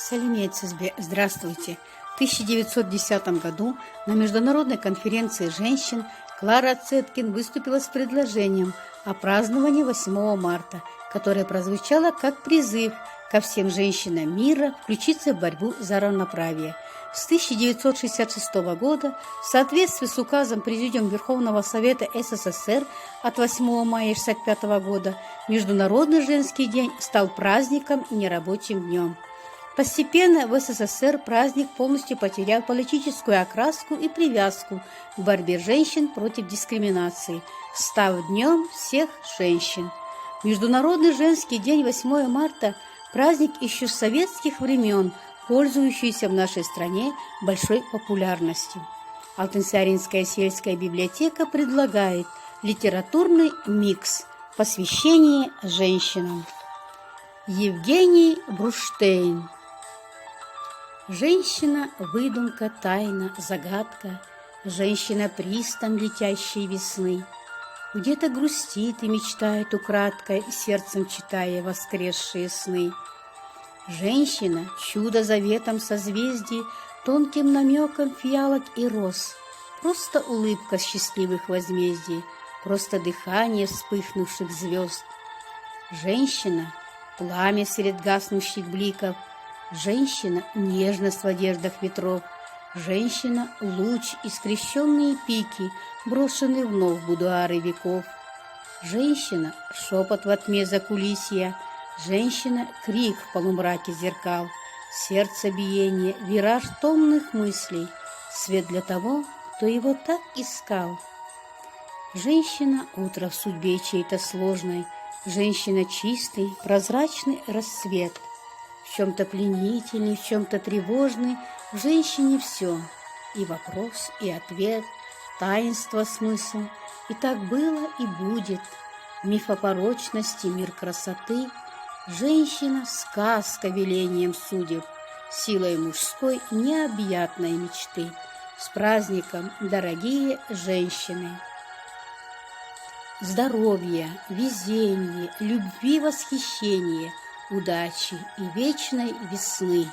Салимецизбе, здравствуйте! В 1910 году на Международной конференции женщин Клара Цеткин выступила с предложением о праздновании 8 марта, которое прозвучало как призыв ко всем женщинам мира включиться в борьбу за равноправие. С 1966 года, в соответствии с указом Президиума Верховного Совета СССР от 8 мая 1965 года, Международный женский день стал праздником и нерабочим днем. Постепенно в СССР праздник полностью потерял политическую окраску и привязку к борьбе женщин против дискриминации, став днем всех женщин. Международный женский день 8 марта – праздник еще с советских времен, пользующийся в нашей стране большой популярностью. Алтынсаринская сельская библиотека предлагает литературный микс «Посвящение женщинам». Евгений Бруштейн. Женщина – выдумка, тайна, загадка, женщина – пристань летящей весны. Где-то грустит и мечтает украдкой, сердцем читая воскресшие сны. Женщина – чудо заветом созвездий, тонким намеком фиалок и роз. Просто улыбка счастливых возмездий, просто дыхание вспыхнувших звезд. Женщина – пламя сред гаснущих бликов, женщина – нежность в одеждах ветров, женщина – луч и скрещенные пики, брошенные вновь в будуары веков. Женщина – шепот во тьме закулисья, женщина – крик в полумраке зеркал, сердцебиение, вираж томных мыслей, свет для того, кто его так искал. Женщина – утро в судьбе чьей-то сложной, женщина – чистый, прозрачный рассвет. В чем-то пленительный, в чем-то тревожный, в женщине все. И вопрос, и ответ, таинство, смысл. И так было, и будет. Миф о порочности, мир красоты. Женщина – сказка велением судеб, силой мужской необъятной мечты. С праздником, дорогие женщины! Здоровья, везения, любви, восхищения, удачи и вечной весны.